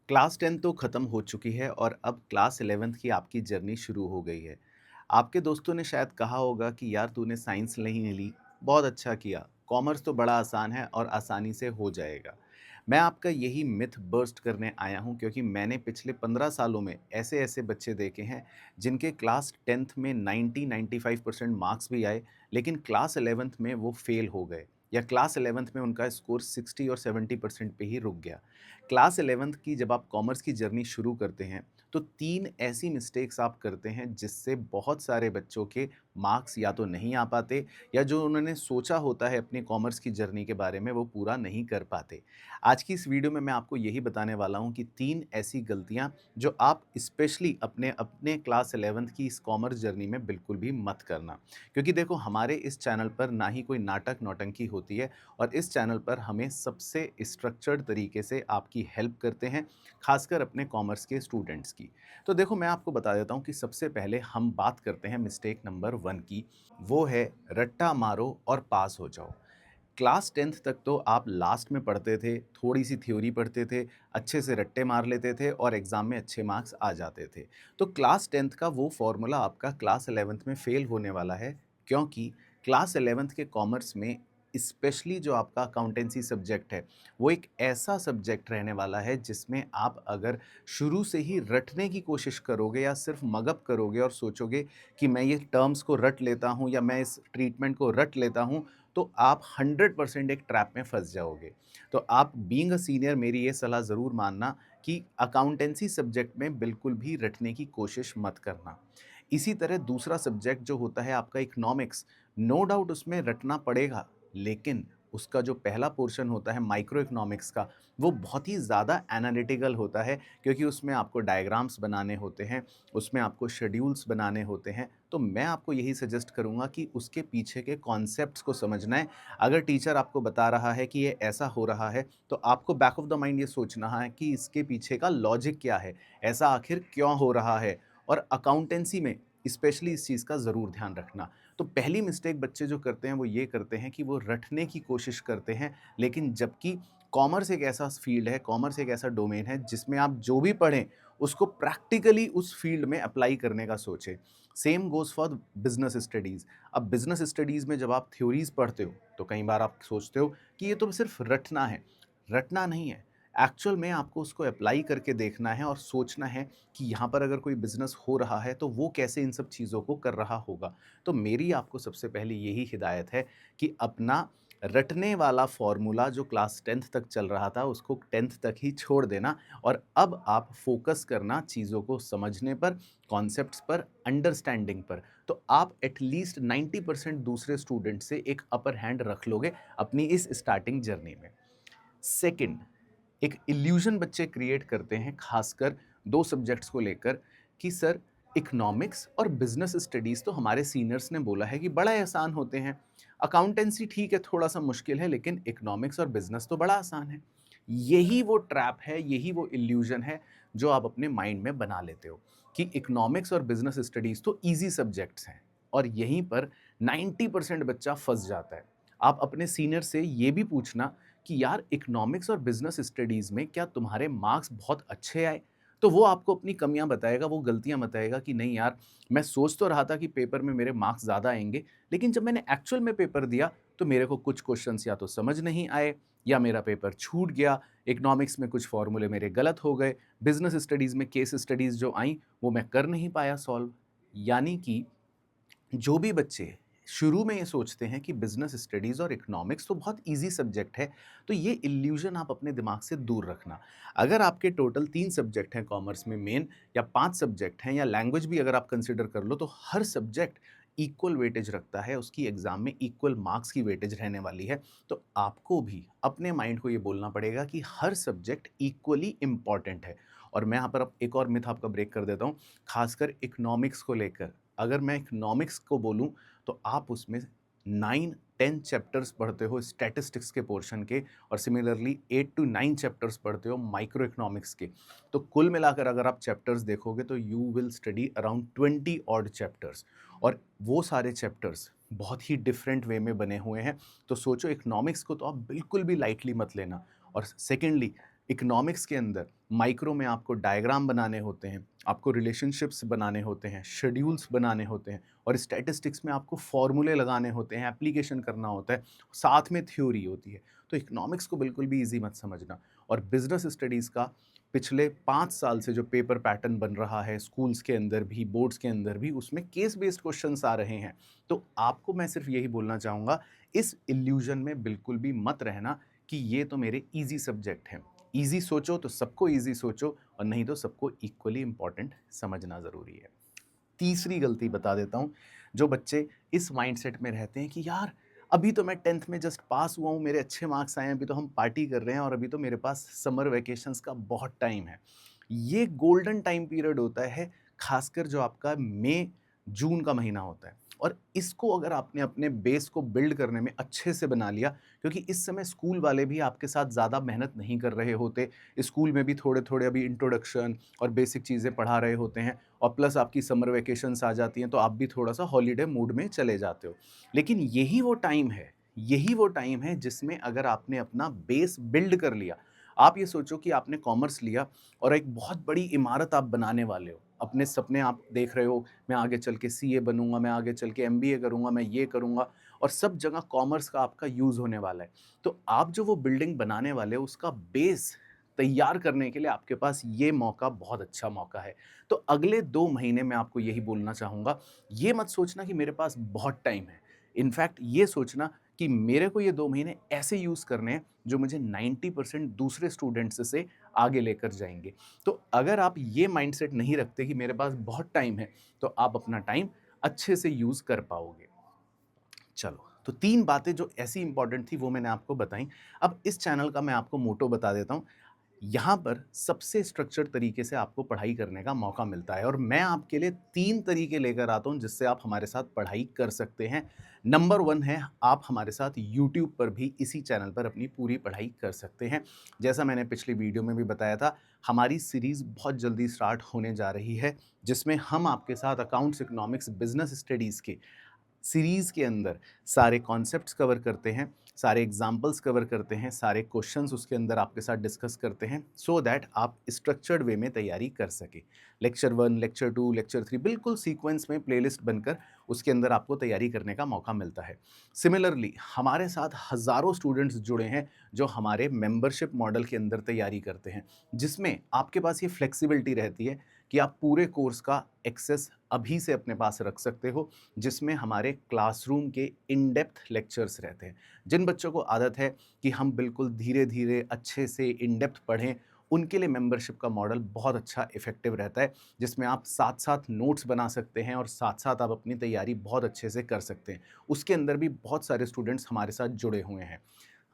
Class 10 तो ख़त्म हो चुकी है और अब क्लास 11th की आपकी जर्नी शुरू हो गई है। आपके दोस्तों ने शायद कहा होगा कि यार तूने साइंस नहीं ली, बहुत अच्छा किया। कॉमर्स तो बड़ा आसान है और आसानी से हो जाएगा। मैं आपका यही मिथ बर्स्ट करने आया हूँ क्योंकि मैंने पिछले 15 सालों में ऐसे-ऐसे बच्चे देखे हैं जिनके क्लास 10th में 90-95% मार्क्स भी आए, लेकिन क्लास 11th में वो फ़ेल हो गए या क्लास 11th में उनका स्कोर 60 और 70% पे ही रुक गया। क्लास 11th की जब आप कॉमर्स की जर्नी शुरू करते हैं, तो 3 ऐसी मिस्टेक्स आप करते हैं जिससे बहुत सारे बच्चों के मार्क्स या तो नहीं आ पाते या जो उन्होंने सोचा होता है अपनी कॉमर्स की जर्नी के बारे में वो पूरा नहीं कर पाते। आज की इस वीडियो में मैं आपको यही बताने वाला हूँ कि 3 ऐसी गलतियाँ जो आप स्पेशली अपने अपने क्लास 11th की इस कॉमर्स जर्नी में बिल्कुल भी मत करना। क्योंकि देखो हमारे इस चैनल पर ना ही कोई नाटक नौटंकी होती है और इस चैनल पर हमें सबसे स्ट्रक्चर्ड तरीके से आपकी हेल्प करते हैं, खासकर अपने कॉमर्स के स्टूडेंट्स की। तो देखो मैं आपको बता देता हूँ कि सबसे पहले हम बात करते हैं मिस्टेक नंबर 1 की, वो है रट्टा मारो और पास हो जाओ। क्लास 10th तक तो आप लास्ट में पढ़ते थे, थोड़ी-सी थ्योरी पढ़ते थे, अच्छे से रट्टे मार लेते थे और एग्ज़ाम में अच्छे मार्क्स आ जाते थे। तो क्लास 10th का वो फ़ॉर्मूला आपका क्लास 11th में फ़ेल होने वाला है, क्योंकि क्लास 11th के कॉमर्स में स्पेशली जो आपका अकाउंटेंसी सब्जेक्ट है, वो एक ऐसा सब्जेक्ट रहने वाला है जिसमें आप अगर शुरू से ही रटने की कोशिश करोगे या सिर्फ़ मगअप करोगे और सोचोगे कि मैं ये टर्म्स को रट लेता हूँ या मैं इस ट्रीटमेंट को रट लेता हूँ, तो आप 100% एक ट्रैप में फँस जाओगे। तो आप बीइंग अ सीनियर मेरी ये सलाह ज़रूर मानना कि अकाउंटेंसी सब्जेक्ट में बिल्कुल भी रटने की कोशिश मत करना। इसी तरह दूसरा सब्जेक्ट जो होता है आपका इकोनॉमिक्स, नो डाउट उसमें रटना पड़ेगा, लेकिन उसका जो पहला पोर्शन होता है माइक्रो इकोनॉमिक्स का, वो बहुत ही ज़्यादा एनालिटिकल होता है क्योंकि उसमें आपको डायग्राम्स बनाने होते हैं, उसमें आपको शेड्यूल्स बनाने होते हैं। तो मैं आपको यही सजेस्ट करूँगा कि उसके पीछे के कॉन्सेप्ट्स को समझना है। अगर टीचर आपको बता रहा है कि ये ऐसा हो रहा है, तो आपको बैक ऑफ द माइंड ये सोचना है कि इसके पीछे का लॉजिक क्या है? ऐसा आखिर क्यों हो रहा है? और अकाउंटेंसी में स्पेशली इस चीज़ का ज़रूर ध्यान रखना। तो पहली मिस्टेक बच्चे जो करते हैं वो ये करते हैं कि वो रटने की कोशिश करते हैं, लेकिन जबकि कॉमर्स एक ऐसा फ़ील्ड है, कॉमर्स एक ऐसा डोमेन है जिसमें आप जो भी पढ़ें, उसको प्रैक्टिकली उस फ़ील्ड में अप्लाई करने का सोचें। Same goes for business studies. अब बिज़नेस स्टडीज़ में जब आप थ्योरीज़ पढ़ते हो, तो कई बार आप सोचते हो कि ये तो सिर्फ़ रटना है। रटना नहीं है, एक्चुअल में आपको उसको अप्लाई करके देखना है और सोचना है कि यहाँ पर अगर कोई बिज़नेस हो रहा है, तो वो कैसे इन सब चीज़ों को कर रहा होगा। तो मेरी आपको सबसे पहले यही हिदायत है कि अपना रटने वाला फ़ॉर्मूला जो क्लास 10th तक चल रहा था, उसको 10th तक ही छोड़ देना और अब आप फ़ोकस करना चीज़ों को समझने पर, कॉन्सेप्ट्स पर, अंडरस्टैंडिंग पर। तो आप एट लीस्ट 90% दूसरे स्टूडेंट से एक अपर हैंड रख लोगे अपनी इस स्टार्टिंग जर्नी में। सेकंड, एक इल्यूजन बच्चे क्रिएट करते हैं खासकर 2 सब्जेक्ट्स को लेकर कि सर इकोनॉमिक्स और बिजनेस स्टडीज़ तो हमारे सीनियर्स ने बोला है कि बड़ा आसान होते हैं। अकाउंटेंसी ठीक है थोड़ा-सा मुश्किल है लेकिन इकोनॉमिक्स और बिजनेस तो बड़ा आसान है। यही वो ट्रैप है, यही वो इल्यूजन है जो आप अपने माइंड में बना लेते हो कि इकोनॉमिक्स और बिजनेस स्टडीज़ तो ईज़ी सब्जेक्ट्स हैं और यहीं पर 90% बच्चा फँस जाता है। आप अपने सीनियर से ये भी पूछना कि यार इकोनॉमिक्स और बिजनेस स्टडीज़ में क्या तुम्हारे मार्क्स बहुत अच्छे आए? तो वो आपको अपनी कमियाँ बताएगा, वो गलतियाँ बताएगा कि नहीं यार, मैं सोच तो रहा था कि पेपर में मेरे मार्क्स ज़्यादा आएँगे, लेकिन जब मैंने एक्चुअल में पेपर दिया, तो मेरे को कुछ क्वेश्चन्स या तो समझ नहीं आए या मेरा पेपर छूट गया, इकोनॉमिक्स में कुछ फ़ॉर्मूले मेरे गलत हो गए, बिजनेस स्टडीज़ में केस स्टडीज़ जो आईं, वो मैं कर नहीं पाया सॉल्व। यानी कि जो भी बच्चे शुरू में ये सोचते हैं कि बिजनेस स्टडीज़ और इकोनॉमिक्स तो बहुत इजी सब्जेक्ट है, तो ये इल्यूज़न आप अपने दिमाग से दूर रखना। अगर आपके टोटल 3 सब्जेक्ट हैं कॉमर्स में मेन या 5 सब्जेक्ट हैं या लैंग्वेज भी अगर आप कंसिडर कर लो, तो हर सब्जेक्ट इक्वल वेटेज रखता है, उसकी एग्ज़ाम में इक्वल मार्क्स की वेटेज रहने वाली है। तो आपको भी अपने माइंड को ये बोलना पड़ेगा कि हर सब्जेक्ट इक्वली इम्पॉर्टेंट है। और मैं यहाँ पर अब एक और मिथ आपका ब्रेक कर देता हूँ, खासकर इकोनॉमिक्स को लेकर। अगर मैं इकोनॉमिक्स को बोलूँ तो आप उसमें 9-10 चैप्टर्स पढ़ते हो स्टैटिस्टिक्स के पोर्शन के और सिमिलरली 8 टू 9 चैप्टर्स पढ़ते हो माइक्रो इकोनॉमिक्स के। तो कुल मिलाकर अगर आप चैप्टर्स देखोगे तो you will study around 20 odd chapters और वो सारे चैप्टर्स बहुत ही डिफरेंट वे में बने हुए हैं। तो सोचो इकोनॉमिक्स को तो आप बिल्कुल भी लाइटली मत लेना। और सेकेंडली इकोनॉमिक्स के अंदर माइक्रो में आपको डायग्राम बनाने होते हैं, आपको रिलेशनशिप्स बनाने होते हैं, शेड्यूल्स बनाने होते हैं और स्टैटिस्टिक्स में आपको फॉर्मूले लगाने होते हैं, एप्लीकेशन करना होता है, साथ में थ्योरी होती है। तो इकोनॉमिक्स को बिल्कुल भी ईज़ी मत समझना। और बिज़नेस स्टडीज़ का पिछले 5 साल से जो पेपर पैटर्न बन रहा है, स्कूल्स के अंदर भी, बोर्ड्स के अंदर भी, उसमें केस बेस्ड क्वेश्चंस आ रहे हैं। तो आपको मैं सिर्फ यही बोलना चाहूँगा, इस इल्यूज़न में बिल्कुल भी मत रहना कि ये तो मेरे ईज़ी सब्जेक्ट हैं। ईज़ी सोचो तो सबको ईज़ी सोचो और नहीं तो सबको इक्वली इम्पोर्टेंट समझना ज़रूरी है। तीसरी गलती बता देता हूँ, जो बच्चे इस माइंडसेट में रहते हैं कि यार अभी तो मैं 10th में जस्ट पास हुआ हूँ, मेरे अच्छे मार्क्स आए हैं, अभी तो हम पार्टी कर रहे हैं और अभी तो मेरे पास समर वैकेशंस का बहुत टाइम है। ये गोल्डन टाइम पीरियड होता है, खासकर जो आपका मई, जून का महीना होता है। और इसको अगर आपने अपने बेस को बिल्ड करने में अच्छे से बना लिया, क्योंकि इस समय स्कूल वाले भी आपके साथ ज़्यादा मेहनत नहीं कर रहे होते। स्कूल में भी थोड़े-थोड़े अभी इंट्रोडक्शन और बेसिक चीज़ें पढ़ा रहे होते हैं और प्लस आपकी समर वैकेशंस आ जाती हैं, तो आप भी थोड़ा-सा हॉलिडे मूड में चले जाते हो। लेकिन यही वो टाइम है जिसमें अगर आपने अपना बेस बिल्ड कर लिया, आप ये सोचो कि आपने कॉमर्स लिया और एक बहुत बड़ी इमारत आप बनाने वाले हो। अपने सपने आप देख रहे हो, मैं आगे चल के सीए बनूँगा, मैं आगे चल के एमबीए करूँगा, मैं ये करूँगा और सब जगह कॉमर्स का आपका यूज़ होने वाला है। तो आप जो वो बिल्डिंग बनाने वाले हो, उसका बेस तैयार करने के लिए आपके पास ये मौका बहुत अच्छा मौका है। तो अगले 2 महीने मैं आपको यही बोलना चाहूँगा, ये मत सोचना कि मेरे पास बहुत टाइम है। इनफैक्ट ये सोचना कि मेरे को ये 2 महीने ऐसे यूज़ करने हैं, जो मुझे 90% दूसरे स्टूडेंट्स से आगे लेकर जाएँगे। तो अगर आप ये माइंडसेट नहीं रखते कि मेरे पास बहुत टाइम है, तो आप अपना टाइम अच्छे से यूज़ कर पाओगे। चलो, तो 3 बातें जो ऐसी इम्पोर्टेंट थी वो मैंने आपको बताई। अब इस चैनल का मैं आपको मोटो बता देता हूँ। यहाँ पर सबसे स्ट्रक्चर्ड तरीके से आपको पढ़ाई करने का मौका मिलता है और मैं आपके लिए 3 तरीके लेकर आता हूँ जिससे आप हमारे साथ पढ़ाई कर सकते हैं। नंबर 1 है, आप हमारे साथ यूट्यूब पर भी इसी चैनल पर अपनी पूरी पढ़ाई कर सकते हैं। जैसा मैंने पिछली वीडियो में भी बताया था, हमारी सीरीज़ बहुत जल्दी स्टार्ट होने जा रही है, जिसमें हम आपके साथ अकाउंट्स, इकोनॉमिक्स, बिज़नेस स्टडीज़ के सीरीज़ के अंदर सारे कॉन्सेप्ट्स कवर करते हैं, सारे एग्जाम्पल्स कवर करते हैं, सारे क्वेश्चंस उसके अंदर आपके साथ डिस्कस करते हैं सो दैट आप स्ट्रक्चर्ड वे में तैयारी कर सकें। लेक्चर 1, लेक्चर 2, लेक्चर 3 बिल्कुल सीक्वेंस में प्लेलिस्ट बनकर उसके अंदर आपको तैयारी करने का मौका मिलता है। सिमिलरली हमारे साथ हज़ारों स्टूडेंट्स जुड़े हैं जो हमारे मेंबरशिप मॉडल के अंदर तैयारी करते हैं, जिसमें आपके पास ये फ्लेक्सिबिलिटी रहती है कि आप पूरे कोर्स का एक्सेस अभी से अपने पास रख सकते हो, जिसमें हमारे क्लासरूम के इन डेप्थ लेक्चर्स रहते हैं। जिन बच्चों को आदत है कि हम बिल्कुल धीरे-धीरे अच्छे से इन डेप्थ पढ़ें, उनके लिए मेंबरशिप का मॉडल बहुत अच्छा इफ़ेक्टिव रहता है, जिसमें आप साथ-साथ नोट्स बना सकते हैं और साथ-साथ आप अपनी तैयारी बहुत अच्छे से कर सकते हैं। उसके अंदर भी बहुत सारे स्टूडेंट्स हमारे साथ जुड़े हुए हैं।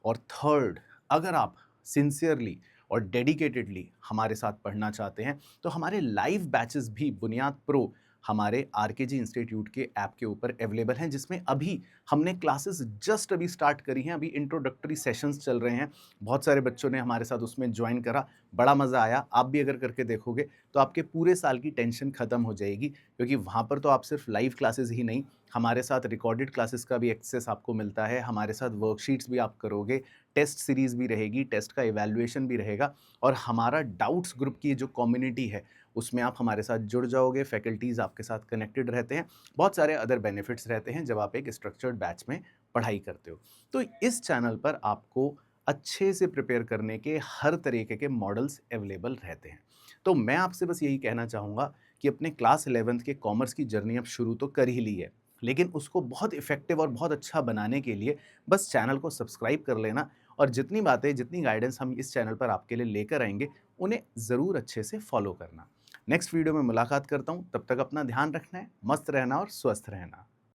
और थर्ड, अगर आप सिंसियरली और डेडिकेटेडली हमारे साथ पढ़ना चाहते हैं, तो हमारे लाइव बैचेस भी बुनियाद प्रो हमारे आरकेजी इंस्टीट्यूट के ऐप के ऊपर अवेलेबल हैं, जिसमें अभी हमने क्लासेस जस्ट अभी स्टार्ट करी हैं, अभी इंट्रोडक्टरी सेशंस चल रहे हैं। बहुत सारे बच्चों ने हमारे साथ उसमें ज्वाइन करा, बड़ा मज़ा आया। आप भी अगर करके देखोगे तो आपके पूरे साल की टेंशन खत्म हो जाएगी, क्योंकि वहाँ पर तो आप सिर्फ लाइव क्लासेस ही नहीं, हमारे साथ रिकॉर्डेड क्लासेस का भी एक्सेस आपको मिलता है, हमारे साथ वर्कशीट्स भी आप करोगे, टेस्ट सीरीज़ भी रहेगी, टेस्ट का इवैल्यूएशन भी रहेगा और हमारा डाउट्स ग्रुप की जो कम्युनिटी है, उसमें आप हमारे साथ जुड़ जाओगे, फैकल्टीज़ आपके साथ कनेक्टेड रहते हैं, बहुत सारे अदर बेनिफिट्स रहते हैं जब आप एक स्ट्रक्चर्ड बैच में पढ़ाई करते हो। तो इस चैनल पर आपको अच्छे से प्रिपेयर करने के हर तरीके के मॉडल्स अवेलेबल रहते हैं। तो मैं आपसे बस यही कहना चाहूँगा कि अपने क्लास 11th के कॉमर्स की जर्नी अब शुरू तो कर ही ली है, लेकिन उसको बहुत इफ़ेक्टिव और बहुत अच्छा बनाने के लिए बस चैनल को सब्सक्राइब कर लेना और जितनी बातें, जितनी गाइडेंस हम इस चैनल पर आपके लिए लेकर आएँगे, उन्हें ज़रूर अच्छे से फ़ॉलो करना। नेक्स्ट वीडियो में मुलाकात करता हूँ, तब तक अपना ध्यान रखना है, मस्त रहना और स्वस्थ रहना।